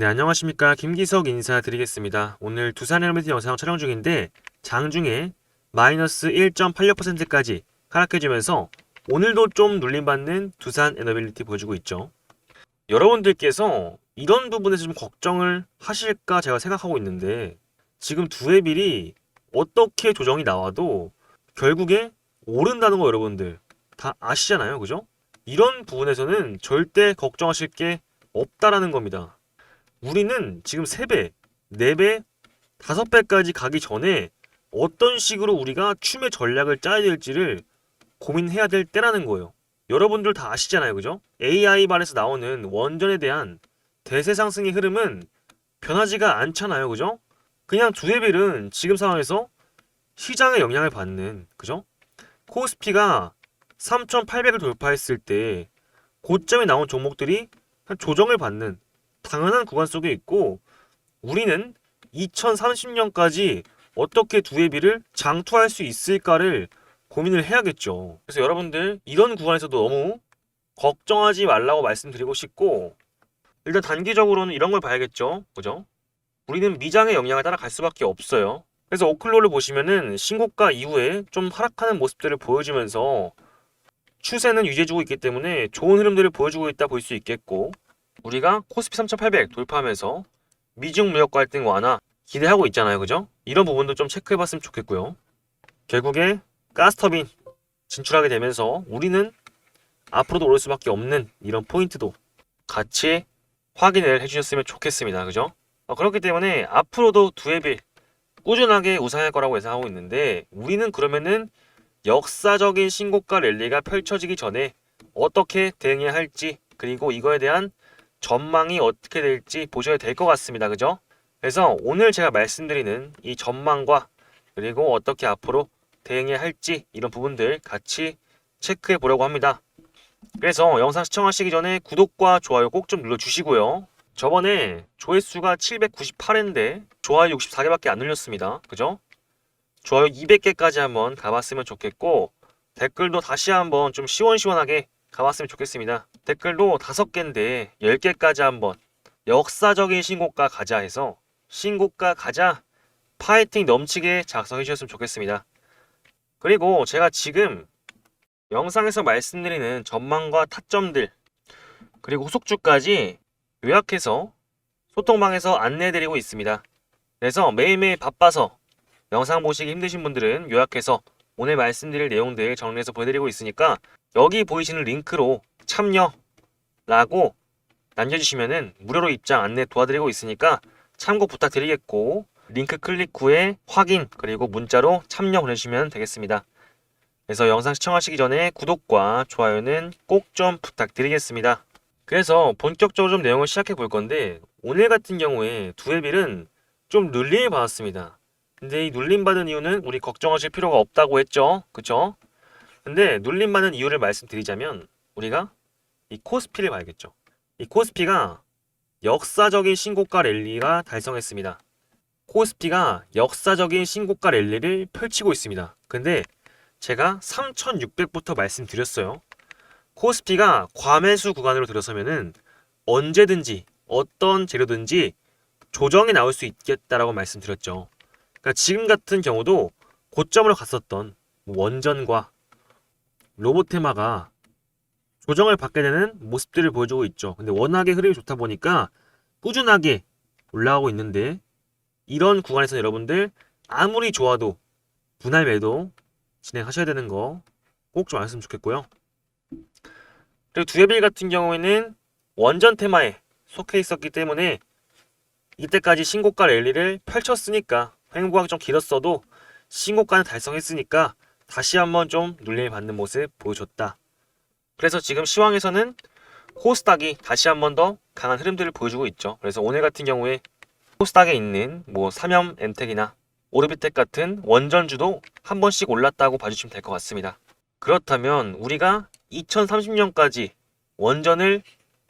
네, 안녕하십니까. 김기석 인사드리겠습니다. 오늘 두산 에너비티 영상 촬영 중인데 장중에 마이너스 1.86%까지 하락해주면서 오늘도 좀 눌림받는 두산 에너빌리티 보여주고 있죠. 여러분들께서 이런 부분에서 좀 걱정을 하실까 제가 생각하고 있는데 지금 두해빌이 어떻게 조정이 나와도 결국에 오른다는 거 여러분들 다 아시잖아요. 그죠? 이런 부분에서는 절대 걱정하실 게 없다라는 겁니다. 우리는 지금 3배, 4배, 5배까지 가기 전에 어떤 식으로 우리가 춤의 전략을 짜야 될지를 고민해야 될 때라는 거예요. 여러분들 다 아시잖아요. 그죠? AI반에서 나오는 원전에 대한 대세 상승의 흐름은 변하지가 않잖아요. 그죠? 그냥 두레벨은 지금 상황에서 시장의 영향을 받는, 그죠? 코스피가 3,800을 돌파했을 때 고점에 나온 종목들이 조정을 받는 당연한 구간 속에 있고, 우리는 2030년까지 어떻게 두해비를 장투할 수 있을까를 고민을 해야겠죠. 그래서 여러분들 이런 구간에서도 너무 걱정하지 말라고 말씀드리고 싶고, 일단 단기적으로는 이런 걸 봐야겠죠. 그죠? 우리는 미장의 영향을 따라갈 수밖에 없어요. 그래서 오클로를 보시면은 신고가 이후에 좀 하락하는 모습들을 보여주면서 추세는 유지해주고 있기 때문에 좋은 흐름들을 보여주고 있다 볼 수 있겠고, 우리가 코스피 3800 돌파하면서 미중 무역 갈등 완화 기대하고 있잖아요. 그죠? 이런 부분도 좀 체크해봤으면 좋겠고요. 결국에 가스터빈 진출하게 되면서 우리는 앞으로도 오를 수밖에 없는 이런 포인트도 같이 확인을 해주셨으면 좋겠습니다. 그죠? 그렇기 때문에 앞으로도 두해빌 꾸준하게 우상할 거라고 예상하고 있는데, 우리는 그러면은 역사적인 신고가 랠리가 펼쳐지기 전에 어떻게 대응해야 할지, 그리고 이거에 대한 전망이 어떻게 될지 보셔야 될 것 같습니다. 그죠? 그래서 오늘 제가 말씀드리는 이 전망과 그리고 어떻게 앞으로 대응해야 할지 이런 부분들 같이 체크해 보려고 합니다. 그래서 영상 시청하시기 전에 구독과 좋아요 꼭 좀 눌러주시고요. 저번에 조회수가 798회인데 좋아요 64개밖에 안 눌렸습니다. 그죠? 좋아요 200개까지 한번 가봤으면 좋겠고, 댓글도 다시 한번 좀 시원시원하게 가봤으면 좋겠습니다. 댓글도 5개인데 10개까지 한번 역사적인 신고가 가자 해서 신고가 가자 파이팅 넘치게 작성해 주셨으면 좋겠습니다. 그리고 제가 지금 영상에서 말씀드리는 전망과 타점들 그리고 후속주까지 요약해서 소통방에서 안내해 드리고 있습니다. 그래서 매일매일 바빠서 영상 보시기 힘드신 분들은 요약해서 오늘 말씀드릴 내용들 정리해서 보여드리고 있으니까 여기 보이시는 링크로 참여라고 남겨주시면은 무료로 입장 안내 도와드리고 있으니까 참고 부탁드리겠고, 링크 클릭 후에 확인 그리고 문자로 참여 보내주시면 되겠습니다. 그래서 영상 시청하시기 전에 구독과 좋아요는 꼭 좀 부탁드리겠습니다. 그래서 본격적으로 좀 내용을 시작해 볼 건데, 오늘 같은 경우에 두해빌은 좀 눌림을 받았습니다. 근데 이 눌림받은 이유는 우리 걱정하실 필요가 없다고 했죠. 그쵸? 근데 눌림받은 이유를 말씀드리자면 우리가 이 코스피를 봐야겠죠. 이 코스피가 역사적인 신고가 랠리가 달성했습니다. 코스피가 역사적인 신고가 랠리를 펼치고 있습니다. 근데 제가 3600부터 말씀드렸어요. 코스피가 과매수 구간으로 들어서면은 언제든지 어떤 재료든지 조정이 나올 수 있겠다라고 말씀드렸죠. 그러니까 지금 같은 경우도 고점으로 갔었던 원전과 로보테마가 조정을 받게 되는 모습들을 보여주고 있죠. 근데 워낙에 흐름이 좋다 보니까 꾸준하게 올라가고 있는데, 이런 구간에서 여러분들 아무리 좋아도 분할 매도 진행하셔야 되는 거 꼭 좀 아셨으면 좋겠고요. 그리고 두해빌 같은 경우에는 원전 테마에 속해 있었기 때문에 이때까지 신고가 랠리를 펼쳤으니까, 횡보하기 좀 길었어도 신고가는 달성했으니까 다시 한번 좀 눌림을 받는 모습 보여줬다. 그래서 지금 시황에서는 코스닥이 다시 한번 더 강한 흐름들을 보여주고 있죠. 그래서 오늘 같은 경우에 코스닥에 있는 뭐 삼염 엠텍이나 오르비텍 같은 원전주도 한 번씩 올랐다고 봐주시면 될 것 같습니다. 그렇다면 우리가 2030년까지 원전을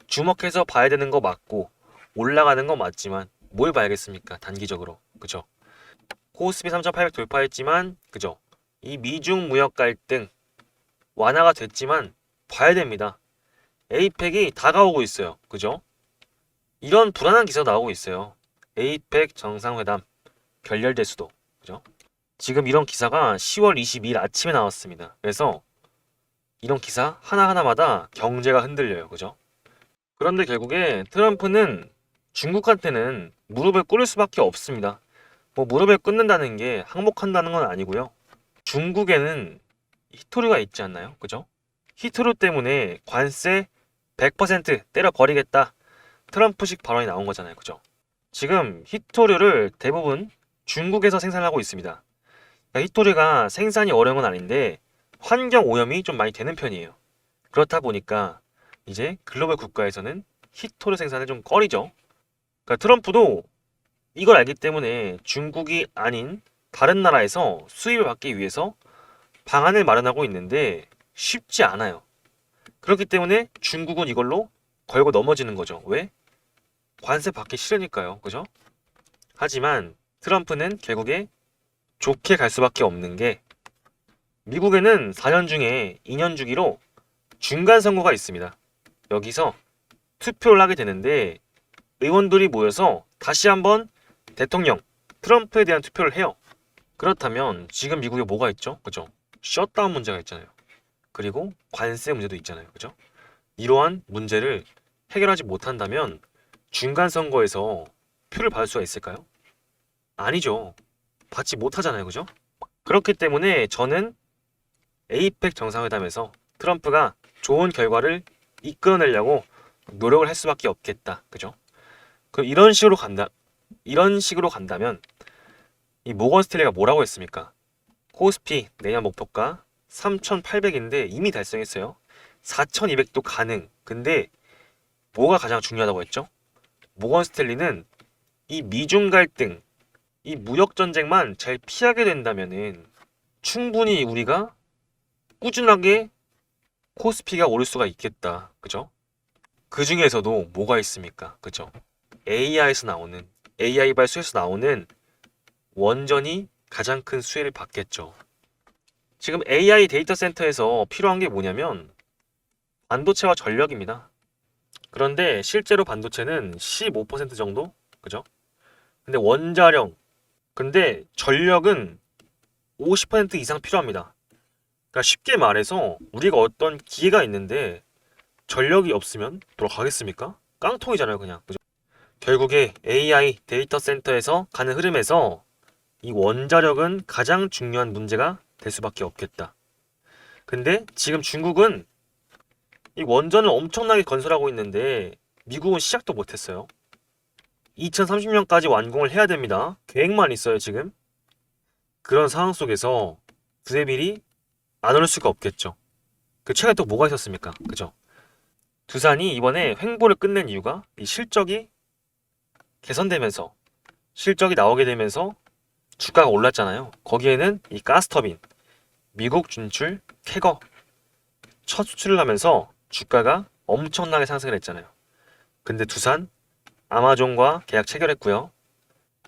주목해서 봐야 되는 거 맞고 올라가는 거 맞지만 뭘 봐야겠습니까? 단기적으로. 그죠? 코스피 3800 돌파했지만, 그죠? 이 미중 무역 갈등 완화가 됐지만 봐야 됩니다. 에이펙이 다가오고 있어요. 그죠? 이런 불안한 기사가 나오고 있어요. 에이펙 정상회담 결렬될 수도. 그죠? 지금 이런 기사가 10월 22일 아침에 나왔습니다. 그래서 이런 기사 하나하나마다 경제가 흔들려요. 그죠? 그런데 결국에 트럼프는 중국한테는 무릎을 꿇을 수밖에 없습니다. 뭐 무릎을 꿇는다는 게 항복한다는 건 아니고요. 중국에는 히토류가 있지 않나요? 그죠? 히토류 때문에 관세 100% 때려버리겠다. 트럼프식 발언이 나온 거잖아요. 그죠? 지금 히토류를 대부분 중국에서 생산하고 있습니다. 그러니까 히토류가 생산이 어려운 건 아닌데 환경 오염이 좀 많이 되는 편이에요. 그렇다 보니까 이제 글로벌 국가에서는 히토류 생산을 좀 꺼리죠. 그러니까 트럼프도 이걸 알기 때문에 중국이 아닌 다른 나라에서 수입을 받기 위해서 방안을 마련하고 있는데 쉽지 않아요. 그렇기 때문에 중국은 이걸로 걸고 넘어지는 거죠. 왜? 관세 받기 싫으니까요. 그죠? 하지만 트럼프는 결국에 좋게 갈 수밖에 없는 게 미국에는 4년 중에 2년 주기로 중간 선거가 있습니다. 여기서 투표를 하게 되는데 의원들이 모여서 다시 한번 대통령 트럼프에 대한 투표를 해요. 그렇다면 지금 미국에 뭐가 있죠? 그죠? 셧다운 문제가 있잖아요. 그리고 관세 문제도 있잖아요. 그죠? 이러한 문제를 해결하지 못한다면 중간 선거에서 표를 받을 수가 있을까요? 아니죠. 받지 못하잖아요. 그죠? 그렇기 때문에 저는 에이펙 정상회담에서 트럼프가 좋은 결과를 이끌어내려고 노력을 할 수밖에 없겠다. 그죠? 그 이런 식으로 간다면 이 모건 스탠리가 뭐라고 했습니까? 코스피 내년 목표가 3,800인데 이미 달성했어요. 4,200도 가능. 근데 뭐가 가장 중요하다고 했죠? 모건 스탠리는 이 미중 갈등, 이 무역 전쟁만 잘 피하게 된다면은 충분히 우리가 꾸준하게 코스피가 오를 수가 있겠다. 그죠? 그 중에서도 뭐가 있습니까? 그죠? AI 발수에서 나오는 원전이 가장 큰 수혜를 받겠죠. 지금 AI 데이터 센터에서 필요한 게 뭐냐면 반도체와 전력입니다. 그런데 실제로 반도체는 15% 정도? 그죠? 근데 원자력, 근데 전력은 50% 이상 필요합니다. 그러니까 쉽게 말해서 우리가 어떤 기회가 있는데 전력이 없으면 돌아가겠습니까? 깡통이잖아요, 그냥. 그죠? 결국에 AI 데이터 센터에서 가는 흐름에서 이 원자력은 가장 중요한 문제가 될 수밖에 없겠다. 근데 지금 중국은 이 원전을 엄청나게 건설하고 있는데 미국은 시작도 못했어요. 2030년까지 완공을 해야 됩니다. 계획만 있어요, 지금. 그런 상황 속에서 두레빌이 안 오를 수가 없겠죠. 그 최근에 또 뭐가 있었습니까? 그죠? 두산이 이번에 횡보를 끝낸 이유가 이 실적이 개선되면서 실적이 나오게 되면서 주가가 올랐잖아요. 거기에는 이 가스터빈, 미국 진출, 캐거 첫 수출을 하면서 주가가 엄청나게 상승을 했잖아요. 근데 두산, 아마존과 계약 체결했고요.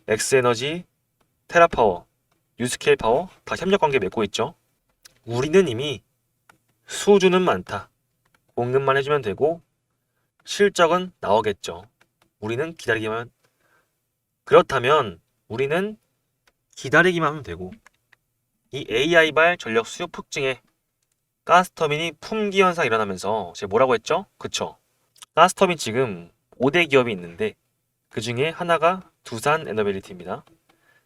엑스에너지, 테라파워, 유스케일 파워 다 협력 관계 맺고 있죠. 우리는 이미 수주는 많다. 공급만 해주면 되고 실적은 나오겠죠. 우리는 기다리기만 그렇다면 우리는 기다리기만 하면 되고 이 AI발 전력 수요 폭증에 가스터빈이 품귀 현상 일어나면서 제가 뭐라고 했죠? 그쵸? 가스터빈 지금 5대 기업이 있는데 그 중에 하나가 두산 에너빌리티입니다.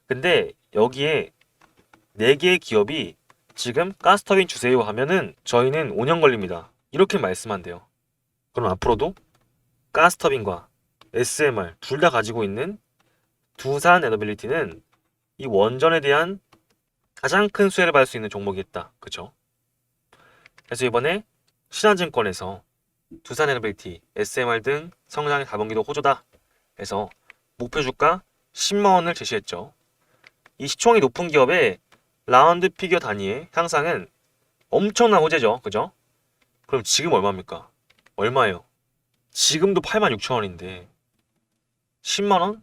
근데 여기에 4개의 기업이 지금 가스터빈 주세요 하면은 저희는 5년 걸립니다. 이렇게 말씀한대요. 그럼 앞으로도 가스터빈과 SMR 둘 다 가지고 있는 두산 에너빌리티는 이 원전에 대한 가장 큰 수혜를 받을 수 있는 종목이겠다. 그쵸? 그래서 이번에 신한증권에서 두산 에너빌리티, SMR 등 성장의 4분기도 호조다. 해서 목표 주가 10만 원을 제시했죠. 이 시총이 높은 기업의 라운드 피겨 단위의 향상은 엄청난 호재죠. 그죠? 그럼 지금 얼마입니까? 얼마예요? 지금도 86,000원인데 10만 원?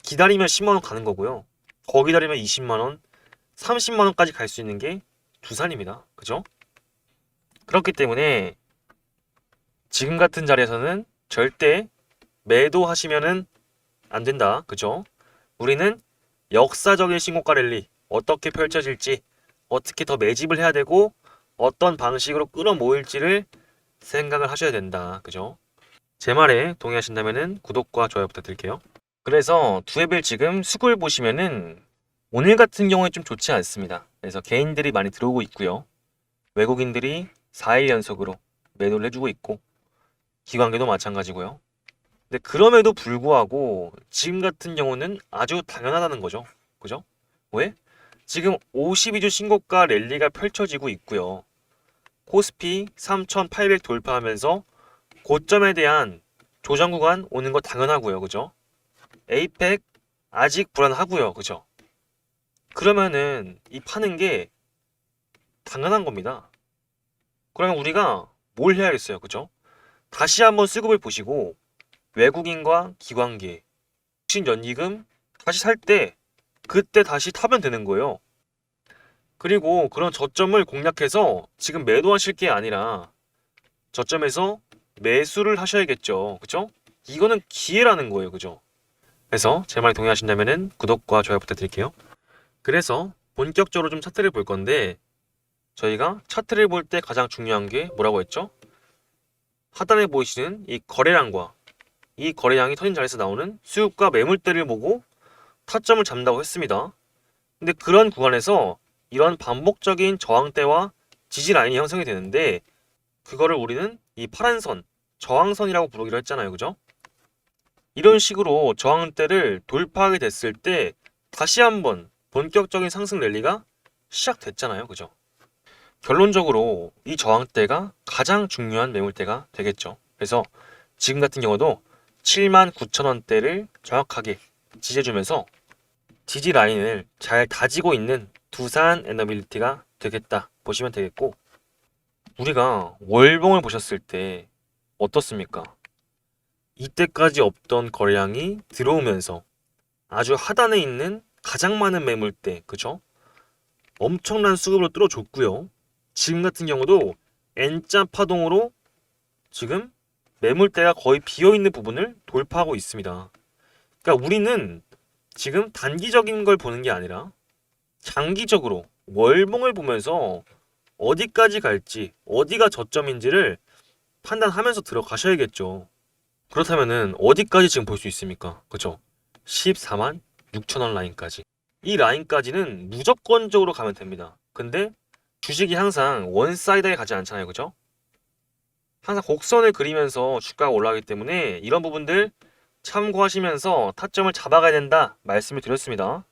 기다리면 10만 원 가는 거고요. 더 기다리면 20만 원, 30만 원까지 갈 수 있는 게 두산입니다. 그죠? 그렇기 때문에 지금 같은 자리에서는 절대 매도하시면은 안 된다. 그죠? 우리는 역사적인 신고가 랠리 어떻게 펼쳐질지, 어떻게 더 매집을 해야 되고 어떤 방식으로 끌어모일지를 생각을 하셔야 된다. 그죠? 제 말에 동의하신다면은 구독과 좋아요 부탁드릴게요. 그래서 두 앱을 지금 수급을 보시면은 오늘 같은 경우에 좀 좋지 않습니다. 그래서 개인들이 많이 들어오고 있고요. 외국인들이 4일 연속으로 매도를 해주고 있고 기관계도 마찬가지고요. 근데 그럼에도 불구하고 지금 같은 경우는 아주 당연하다는 거죠. 그죠? 왜? 지금 52주 신고가 랠리가 펼쳐지고 있고요. 코스피 3,800 돌파하면서 고점에 대한 조정 구간 오는 거 당연하고요. 그죠? 에이펙 아직 불안하고요. 그죠? 그러면은 이 파는 게 당연한 겁니다. 그러면 우리가 뭘 해야겠어요. 그죠? 다시 한번 수급을 보시고 외국인과 기관계, 신연기금 다시 살 때 그때 다시 타면 되는 거예요. 그리고 그런 저점을 공략해서 지금 매도하실 게 아니라 저점에서 매수를 하셔야겠죠. 그죠? 이거는 기회라는 거예요. 그죠? 그래서 제 말에 동의하신다면 구독과 좋아요 부탁드릴게요. 그래서 본격적으로 좀 차트를 볼 건데 저희가 차트를 볼 때 가장 중요한 게 뭐라고 했죠? 하단에 보이시는 이 거래량과 이 거래량이 터진 자리에서 나오는 수급과 매물대를 보고 타점을 잡는다고 했습니다. 근데 그런 구간에서 이런 반복적인 저항대와 지지 라인이 형성이 되는데 그거를 우리는 이 파란 선, 저항선이라고 부르기로 했잖아요. 그죠? 이런 식으로 저항대를 돌파하게 됐을 때 다시 한번 본격적인 상승 랠리가 시작됐잖아요. 그죠? 결론적으로 이 저항대가 가장 중요한 매물대가 되겠죠. 그래서 지금 같은 경우도 79,000원대를 정확하게 지지해주면서 지지 라인을 잘 다지고 있는 두산 에너빌리티가 되겠다 보시면 되겠고 우리가 월봉을 보셨을 때 어떻습니까? 이때까지 없던 거래량이 들어오면서 아주 하단에 있는 가장 많은 매물대 그죠? 엄청난 수급으로 뚫어줬고요. 지금 같은 경우도 N자 파동으로 지금 매물대가 거의 비어있는 부분을 돌파하고 있습니다. 그러니까 우리는 지금 단기적인 걸 보는 게 아니라 장기적으로 월봉을 보면서 어디까지 갈지 어디가 저점인지를 판단하면서 들어가셔야겠죠. 그렇다면은 어디까지 지금 볼 수 있습니까? 그죠? 14만 6천원 라인까지. 이 라인까지는 무조건적으로 가면 됩니다. 근데 주식이 항상 원사이드에 가지 않잖아요. 그죠? 항상 곡선을 그리면서 주가가 올라가기 때문에 이런 부분들 참고하시면서 타점을 잡아가야 된다 말씀을 드렸습니다.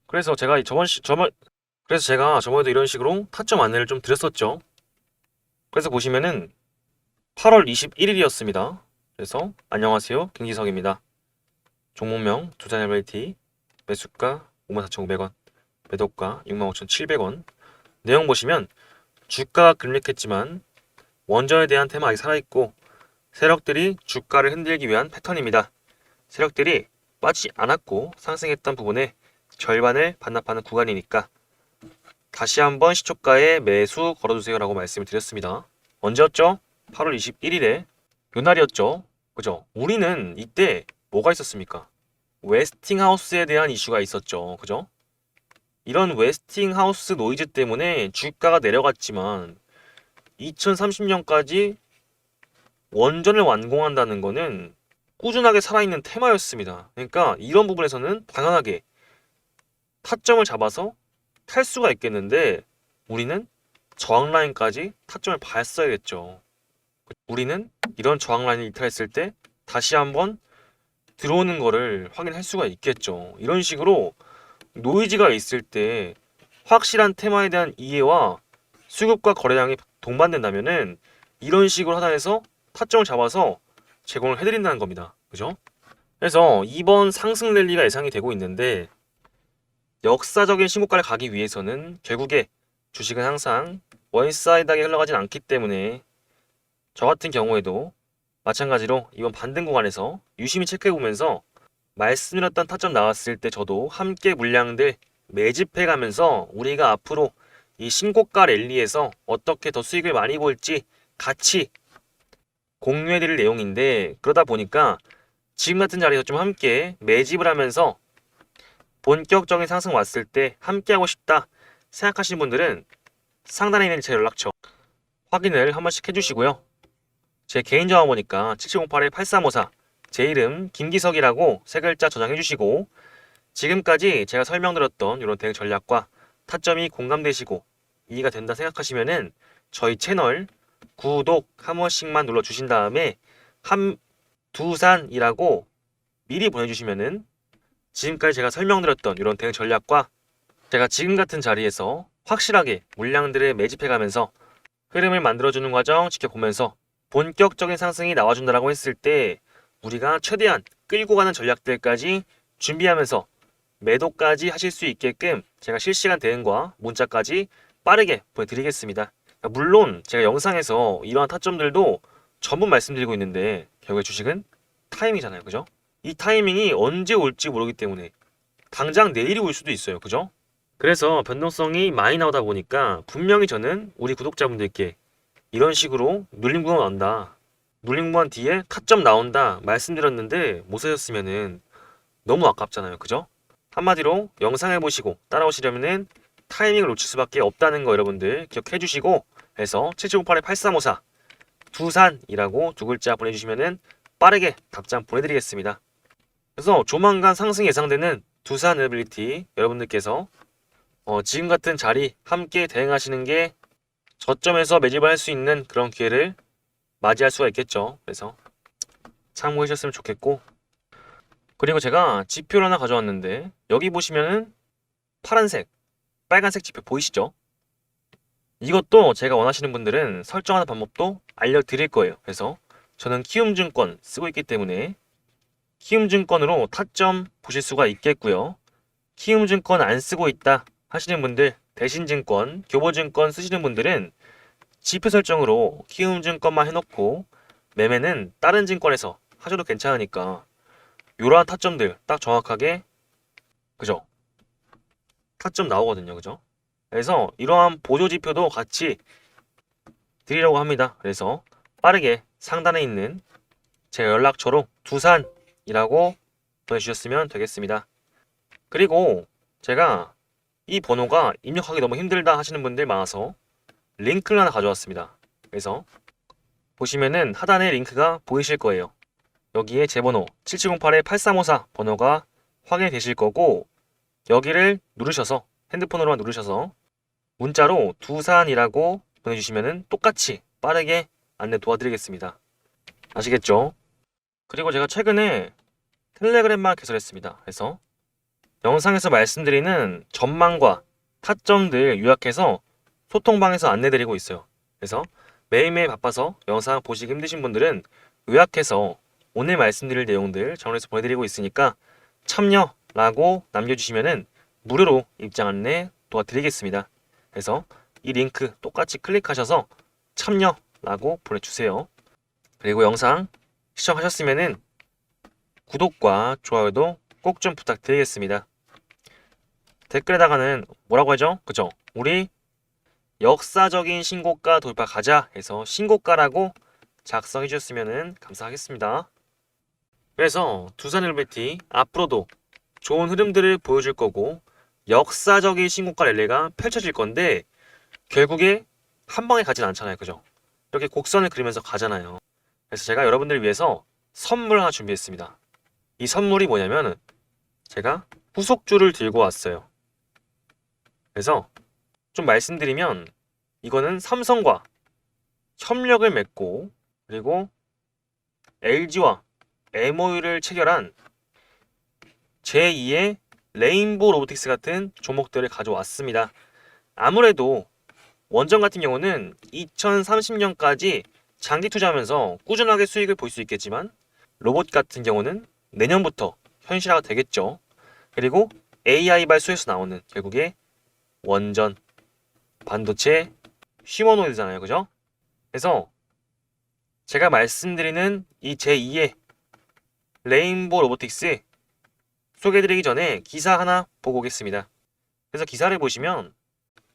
그래서 제가 저번에도 이런 식으로 타점 안내를 좀 드렸었죠. 그래서 보시면은 8월 21일이었습니다. 그래서 안녕하세요. 김기석입니다. 종목명 두산 LT 매수가 54,500원 매도가 65,700원 내용 보시면 주가가 급락했지만 원전에 대한 테마 아직 살아있고 세력들이 주가를 흔들기 위한 패턴입니다. 세력들이 빠지지 않았고 상승했던 부분에 절반을 반납하는 구간이니까 다시 한번 시초가에 매수 걸어주세요 라고 말씀을 드렸습니다. 언제였죠? 8월 21일에 요 날이었죠. 그죠? 우리는 이때 뭐가 있었습니까? 웨스팅하우스에 대한 이슈가 있었죠. 그죠? 이런 웨스팅하우스 노이즈 때문에 주가가 내려갔지만 2030년까지 원전을 완공한다는 거는 꾸준하게 살아있는 테마였습니다. 그러니까 이런 부분에서는 당연하게 타점을 잡아서 탈 수가 있겠는데 우리는 저항 라인까지 타점을 봤어야겠죠. 우리는 이런 저항 라인을 이탈했을 때 다시 한번 들어오는 거를 확인할 수가 있겠죠. 이런 식으로 노이즈가 있을 때 확실한 테마에 대한 이해와 수급과 거래량이 동반된다면은 이런 식으로 하단에서 타점을 잡아서 제공을 해드린다는 겁니다. 그죠? 그래서 이번 상승 랠리가 예상이 되고 있는데 역사적인 신고가를 가기 위해서는 결국에 주식은 항상 원사이드하게 흘러가진 않기 때문에 저 같은 경우에도 마찬가지로 이번 반등 구간에서 유심히 체크해보면서 말씀드렸던 타점 나왔을 때 저도 함께 물량들 매집해가면서 우리가 앞으로 이 신고가 랠리에서 어떻게 더 수익을 많이 볼지 같이 공유해드릴 내용인데 그러다 보니까 지금 같은 자리에서 좀 함께 매집을 하면서 본격적인 상승 왔을 때 함께 하고 싶다 생각하시는 분들은 상단에 있는 제 연락처 확인을 한 번씩 해주시고요. 제 개인 전화 보니까 7708-8354 제 이름 김기석이라고 세 글자 저장해 주시고, 지금까지 제가 설명드렸던 이런 대응 전략과 타점이 공감되시고 이해가 된다 생각하시면은 저희 채널 구독 한 번씩만 눌러주신 다음에 두산이라고 미리 보내주시면은 지금까지 제가 설명드렸던 이런 대응 전략과 제가 지금 같은 자리에서 확실하게 물량들을 매집해가면서 흐름을 만들어주는 과정 지켜보면서 본격적인 상승이 나와준다라고 했을 때 우리가 최대한 끌고 가는 전략들까지 준비하면서 매도까지 하실 수 있게끔 제가 실시간 대응과 문자까지 빠르게 보내드리겠습니다. 물론 제가 영상에서 이러한 타점들도 전부 말씀드리고 있는데 결국에 주식은 타이밍이잖아요. 그죠? 이 타이밍이 언제 올지 모르기 때문에 당장 내일이 올 수도 있어요. 그죠? 그래서 변동성이 많이 나오다 보니까 분명히 저는 우리 구독자분들께 이런 식으로 눌림 구간 나온다, 눌림 구간 뒤에 타점 나온다 말씀드렸는데 못 사셨으면은 너무 아깝잖아요. 그죠? 한마디로 영상을 보시고 따라오시려면은 타이밍을 놓칠 수밖에 없다는 거 여러분들 기억해 주시고, 해서 7708-8354 두산이라고 두 글자 보내주시면은 빠르게 답장 보내드리겠습니다. 그래서 조만간 상승 예상되는 두산 에너빌리티 여러분들께서 지금 같은 자리 함께 대응하시는 게 저점에서 매집을 할 수 있는 그런 기회를 맞이할 수가 있겠죠. 그래서 참고해 주셨으면 좋겠고, 그리고 제가 지표를 하나 가져왔는데 여기 보시면은 파란색, 빨간색 지표 보이시죠? 이것도 제가 원하시는 분들은 설정하는 방법도 알려드릴 거예요. 그래서 저는 키움증권 쓰고 있기 때문에 키움증권으로 타점 보실 수가 있겠고요. 키움증권 안 쓰고 있다 하시는 분들, 대신증권, 교보증권 쓰시는 분들은 지표 설정으로 키움증권만 해놓고 매매는 다른 증권에서 하셔도 괜찮으니까 이러한 타점들 딱 정확하게, 그죠? 타점 나오거든요. 그죠? 그래서 이러한 보조지표도 같이 드리려고 합니다. 그래서 빠르게 상단에 있는 제 연락처로 두산이라고 보내주셨으면 되겠습니다. 그리고 제가 이 번호가 입력하기 너무 힘들다 하시는 분들 많아서 링크를 하나 가져왔습니다. 그래서 보시면은 하단에 링크가 보이실 거예요. 여기에 제 번호 7708-8354 번호가 확인이 되실 거고, 여기를 누르셔서 핸드폰으로만 누르셔서 문자로 두산이라고 보내주시면은 똑같이 빠르게 안내 도와드리겠습니다. 아시겠죠? 그리고 제가 최근에 텔레그램만 개설했습니다. 그래서 영상에서 말씀드리는 전망과 타점들 요약해서 소통방에서 안내드리고 있어요. 그래서 매일매일 바빠서 영상 보시기 힘드신 분들은 요약해서 오늘 말씀드릴 내용들 정리해서 보내드리고 있으니까 참여라고 남겨주시면은 무료로 입장 안내 도와드리겠습니다. 그래서 이 링크 똑같이 클릭하셔서 참여라고 보내주세요. 그리고 영상 시청하셨으면은 구독과 좋아요도 꼭 좀 부탁드리겠습니다. 댓글에다가는 뭐라고 하죠? 그죠? 우리 역사적인 신고가 돌파 가자 해서 신고가라고 작성해 주셨으면 감사하겠습니다. 그래서 두산일베티 앞으로도 좋은 흐름들을 보여줄 거고 역사적인 신고가 랠리가 펼쳐질 건데 결국에 한 방에 가진 않잖아요. 그죠? 이렇게 곡선을 그리면서 가잖아요. 그래서 제가 여러분들을 위해서 선물 하나 준비했습니다. 이 선물이 뭐냐면 제가 후속주를 들고 왔어요. 그래서 좀 말씀드리면 이거는 삼성과 협력을 맺고 그리고 LG와 MOU를 체결한 제2의 레인보우 로보틱스 같은 종목들을 가져왔습니다. 아무래도 원전 같은 경우는 2030년까지 장기 투자하면서 꾸준하게 수익을 볼 수 있겠지만 로봇 같은 경우는 내년부터 현실화가 되겠죠. 그리고 AI발 수에서 나오는 결국에 원전, 반도체, 휴머노이드잖아요. 그죠? 그래서 제가 말씀드리는 이 제2의 레인보우 로보틱스 소개해드리기 전에 기사 하나 보고 오겠습니다. 그래서 기사를 보시면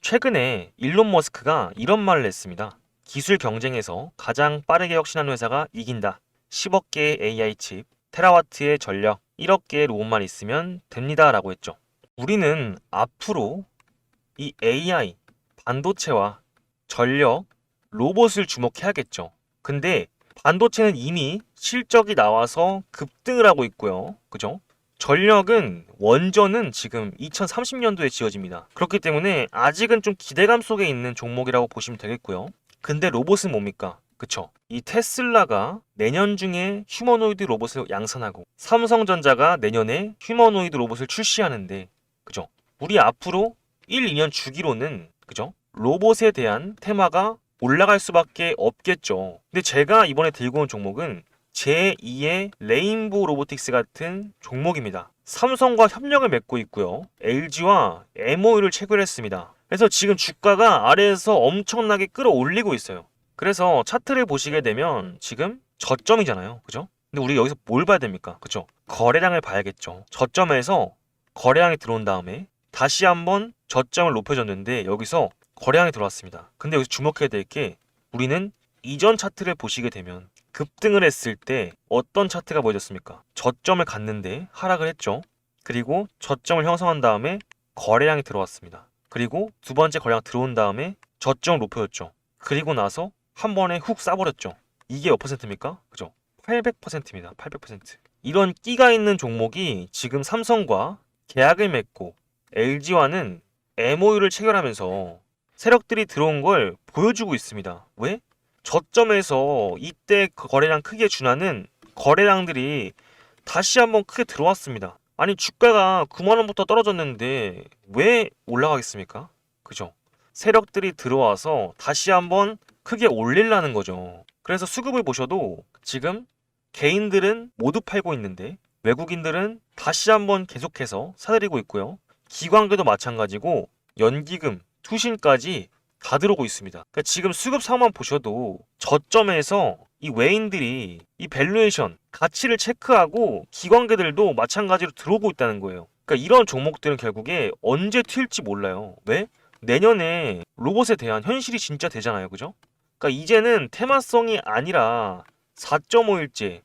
최근에 일론 머스크가 이런 말을 했습니다. 기술 경쟁에서 가장 빠르게 혁신하는 회사가 이긴다. 10억 개의 AI 칩 테라와트의 전력 1억 개의 로봇만 있으면 됩니다 라고 했죠. 우리는 앞으로 이 AI, 반도체와 전력, 로봇을 주목해야겠죠. 근데 반도체는 이미 실적이 나와서 급등을 하고 있고요. 그죠? 전력은 원전은 지금 2030년도에 지어집니다. 그렇기 때문에 아직은 좀 기대감 속에 있는 종목이라고 보시면 되겠고요. 근데 로봇은 뭡니까? 그쵸? 이 테슬라가 내년 중에 휴머노이드 로봇을 양산하고 삼성전자가 내년에 휴머노이드 로봇을 출시하는데 그죠? 우리 앞으로 1, 2년 주기로는 그죠? 로봇에 대한 테마가 올라갈 수밖에 없겠죠. 근데 제가 이번에 들고 온 종목은 제2의 레인보우 로보틱스 같은 종목입니다. 삼성과 협력을 맺고 있고요. LG와 MOU를 체결했습니다. 그래서 지금 주가가 아래에서 엄청나게 끌어올리고 있어요. 그래서 차트를 보시게 되면 지금 저점이잖아요. 그죠? 근데 우리 여기서 뭘 봐야 됩니까? 그죠? 거래량을 봐야겠죠. 저점에서 거래량이 들어온 다음에 다시 한번 저점을 높여줬는데 여기서 거래량이 들어왔습니다. 근데 여기서 주목해야 될 게 우리는 이전 차트를 보시게 되면 급등을 했을 때 어떤 차트가 보여졌습니까? 저점을 갔는데 하락을 했죠. 그리고 저점을 형성한 다음에 거래량이 들어왔습니다. 그리고 두 번째 거래량 들어온 다음에 저점을 높여줬죠. 그리고 나서 한 번에 훅 싸버렸죠. 이게 몇 퍼센트입니까? 그죠? 800%입니다. 800%. 이런 끼가 있는 종목이 지금 삼성과 계약을 맺고 LG와는 MOU를 체결하면서 세력들이 들어온 걸 보여주고 있습니다. 왜? 저점에서 이때 거래량 크게 준하는 거래량들이 다시 한번 크게 들어왔습니다. 아니 주가가 9만원부터 떨어졌는데 왜 올라가겠습니까? 그죠? 세력들이 들어와서 다시 한번 크게 올리려는 거죠. 그래서 수급을 보셔도 지금 개인들은 모두 팔고 있는데 외국인들은 다시 한번 계속해서 사들이고 있고요. 기관계도 마찬가지고 연기금, 투신까지 다 들어오고 있습니다. 그러니까 지금 수급 상황만 보셔도 저점에서 이 외인들이 이 밸류에이션, 가치를 체크하고 기관계들도 마찬가지로 들어오고 있다는 거예요. 그러니까 이런 종목들은 결국에 언제 튈지 몰라요. 왜? 내년에 로봇에 대한 현실이 진짜 되잖아요. 그죠? 그러니까 이제는 테마성이 아니라 4.5일제,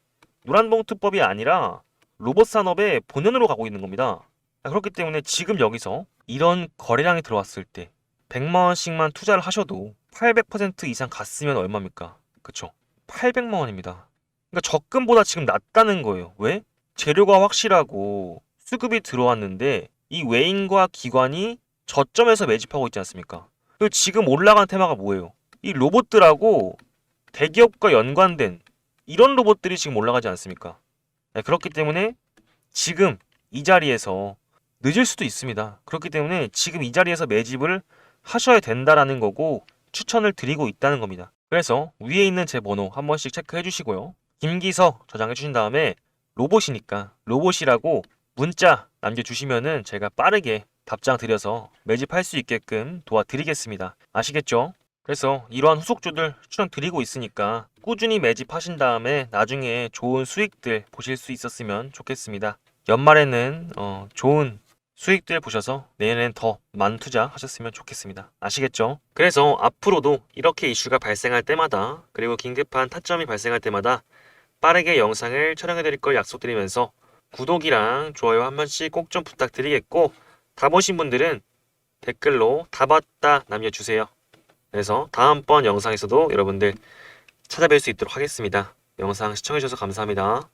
노란봉투법이 아니라 로봇 산업의 본연으로 가고 있는 겁니다. 그렇기 때문에 지금 여기서 이런 거래량이 들어왔을 때 100만 원씩만 투자를 하셔도 800% 이상 갔으면 얼마입니까? 그쵸? 800만 원입니다. 그러니까 적금보다 지금 낮다는 거예요. 왜? 재료가 확실하고 수급이 들어왔는데 이 외인과 기관이 저점에서 매집하고 있지 않습니까? 그리고 지금 올라간 테마가 뭐예요? 이 로봇들하고 대기업과 연관된 이런 로봇들이 지금 올라가지 않습니까? 네, 그렇기 때문에 지금 이 자리에서 늦을 수도 있습니다. 그렇기 때문에 지금 이 자리에서 매집을 하셔야 된다라는 거고 추천을 드리고 있다는 겁니다. 그래서 위에 있는 제 번호 한 번씩 체크해 주시고요. 김기서 저장해 주신 다음에 로봇이니까 로봇이라고 문자 남겨주시면은 제가 빠르게 답장 드려서 매집할 수 있게끔 도와드리겠습니다. 아시겠죠? 그래서 이러한 후속주들 추천 드리고 있으니까 꾸준히 매집하신 다음에 나중에 좋은 수익들 보실 수 있었으면 좋겠습니다. 연말에는 좋은 수익들 보셔서 내년엔 더 많은 투자 하셨으면 좋겠습니다. 아시겠죠? 그래서 앞으로도 이렇게 이슈가 발생할 때마다 그리고 긴급한 타점이 발생할 때마다 빠르게 영상을 촬영해 드릴 걸 약속드리면서 구독이랑 좋아요 한 번씩 꼭 좀 부탁드리겠고 다 보신 분들은 댓글로 다 봤다 남겨주세요. 그래서 다음번 영상에서도 여러분들 찾아뵐 수 있도록 하겠습니다. 영상 시청해주셔서 감사합니다.